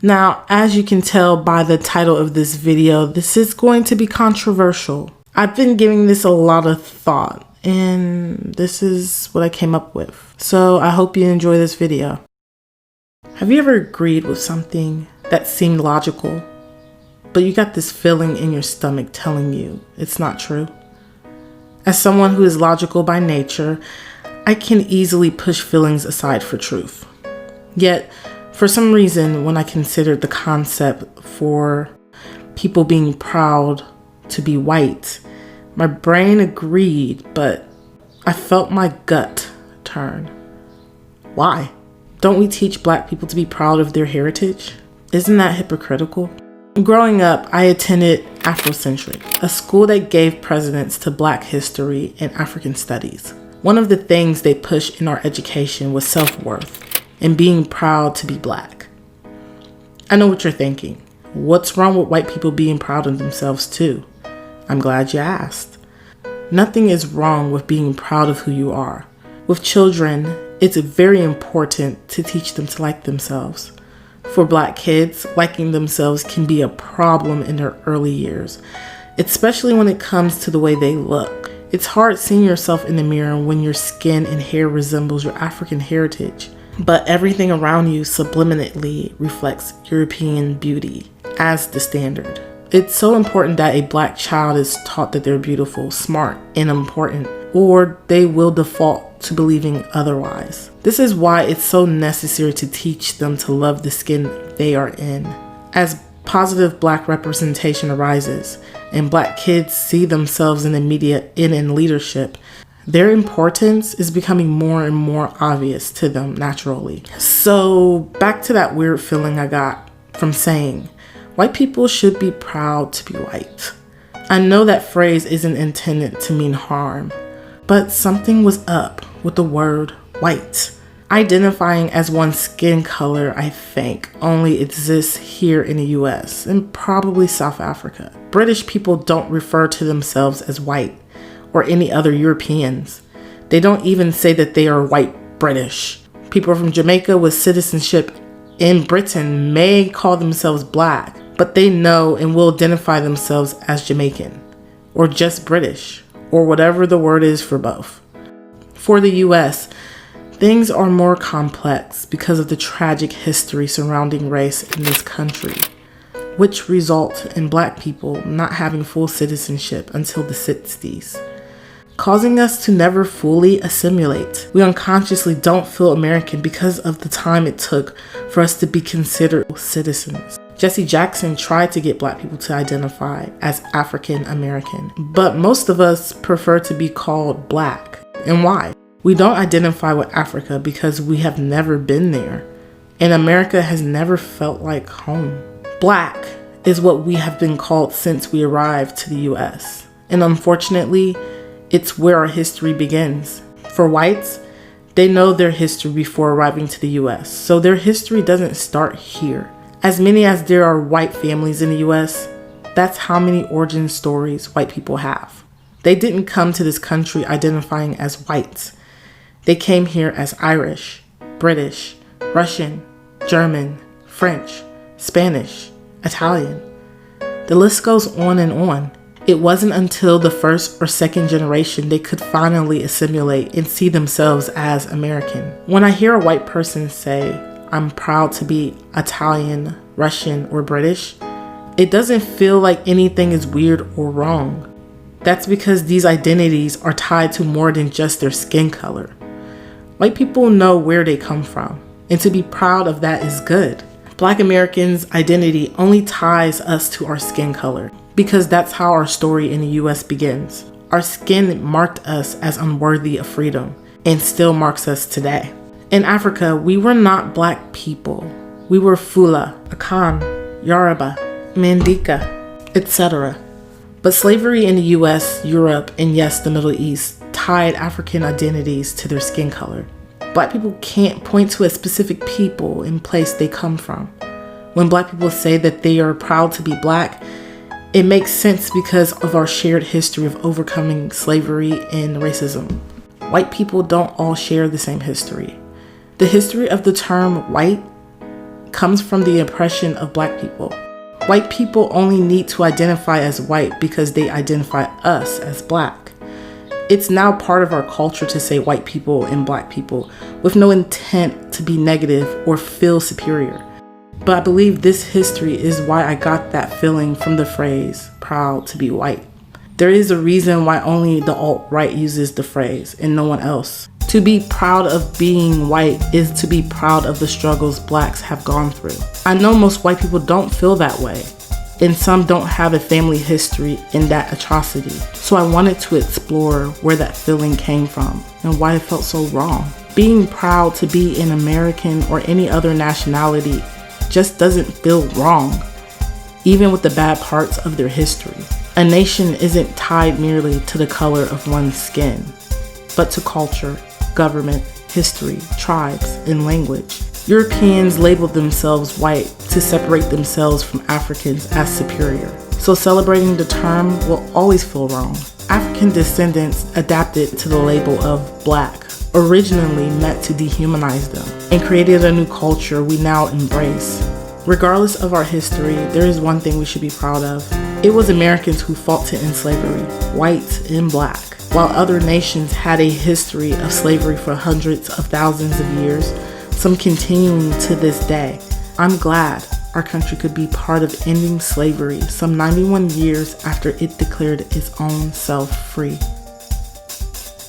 Now, as you can tell by the title of this video, this is going to be controversial. I've been giving this a lot of thought, and this is what I came up with. So I hope you enjoy this video. Have you ever agreed with something that seemed logical, but you got this feeling in your stomach telling you it's not true? As someone who is logical by nature, I can easily push feelings aside for truth. Yet, for some reason, when I considered the concept for people being proud to be white, my brain agreed, but I felt my gut turn. Why? Don't we teach Black people to be proud of their heritage? Isn't that hypocritical? Growing up, I attended Afrocentric, a school that gave precedence to Black history and African studies. One of the things they pushed in our education was self-worth and being proud to be Black. I know what you're thinking. What's wrong with white people being proud of themselves too? I'm glad you asked. Nothing is wrong with being proud of who you are. With children, it's very important to teach them to like themselves. For Black kids, liking themselves can be a problem in their early years, especially when it comes to the way they look. It's hard seeing yourself in the mirror when your skin and hair resembles your African heritage, but everything around you subliminally reflects European beauty as the standard. It's so important that a Black child is taught that they're beautiful, smart, and important, or they will default to believing otherwise. This is why it's so necessary to teach them to love the skin they are in. As positive Black representation arises, and Black kids see themselves in the media and in leadership, their importance is becoming more and more obvious to them naturally. So back to that weird feeling I got from saying, white people should be proud to be white. I know that phrase isn't intended to mean harm, but something was up with the word white. Identifying as one's skin color, I think, only exists here in the US and probably South Africa. British people don't refer to themselves as white or any other Europeans. They don't even say that they are white British. People from Jamaica with citizenship in Britain may call themselves Black, but they know and will identify themselves as Jamaican, or just British, or whatever the word is for both. For the US, things are more complex because of the tragic history surrounding race in this country, which result in Black people not having full citizenship until the 60s, causing us to never fully assimilate. We unconsciously don't feel American because of the time it took for us to be considered citizens. Jesse Jackson tried to get Black people to identify as African American, but most of us prefer to be called Black. And why? We don't identify with Africa because we have never been there, and America has never felt like home. Black is what we have been called since we arrived to the US, and unfortunately, it's where our history begins. For whites, they know their history before arriving to the US, so their history doesn't start here. As many as there are white families in the US, that's how many origin stories white people have. They didn't come to this country identifying as whites. They came here as Irish, British, Russian, German, French, Spanish, Italian. The list goes on and on. It wasn't until the first or second generation they could finally assimilate and see themselves as American. When I hear a white person say, I'm proud to be Italian, Russian, or British, it doesn't feel like anything is weird or wrong. That's because these identities are tied to more than just their skin color. White people know where they come from, and to be proud of that is good. Black Americans' identity only ties us to our skin color, because that's how our story in the US begins. Our skin marked us as unworthy of freedom, and still marks us today. In Africa, we were not Black people. We were Fula, Akan, Yoruba, Mandinka, etc. But slavery in the US, Europe, and yes, the Middle East tied African identities to their skin color. Black people can't point to a specific people and place they come from. When Black people say that they are proud to be Black, it makes sense because of our shared history of overcoming slavery and racism. White people don't all share the same history. The history of the term white comes from the oppression of Black people. White people only need to identify as white because they identify us as Black. It's now part of our culture to say white people and Black people with no intent to be negative or feel superior. But I believe this history is why I got that feeling from the phrase, proud to be white. There is a reason why only the alt-right uses the phrase and no one else. To be proud of being white is to be proud of the struggles Blacks have gone through. I know most white people don't feel that way, and some don't have a family history in that atrocity. So I wanted to explore where that feeling came from and why it felt so wrong. Being proud to be an American or any other nationality just doesn't feel wrong, even with the bad parts of their history. A nation isn't tied merely to the color of one's skin, but to culture, government, history, tribes, and language. Europeans labeled themselves white to separate themselves from Africans as superior. So celebrating the term will always feel wrong. African descendants adapted to the label of Black, originally meant to dehumanize them, and created a new culture we now embrace. Regardless of our history, there is one thing we should be proud of. It was Americans who fought to end slavery, white and Black. While other nations had a history of slavery for hundreds of thousands of years, some continuing to this day, I'm glad our country could be part of ending slavery some 91 years after it declared its own self free.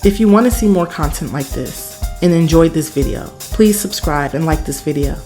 If you want to see more content like this and enjoyed this video, please subscribe and like this video.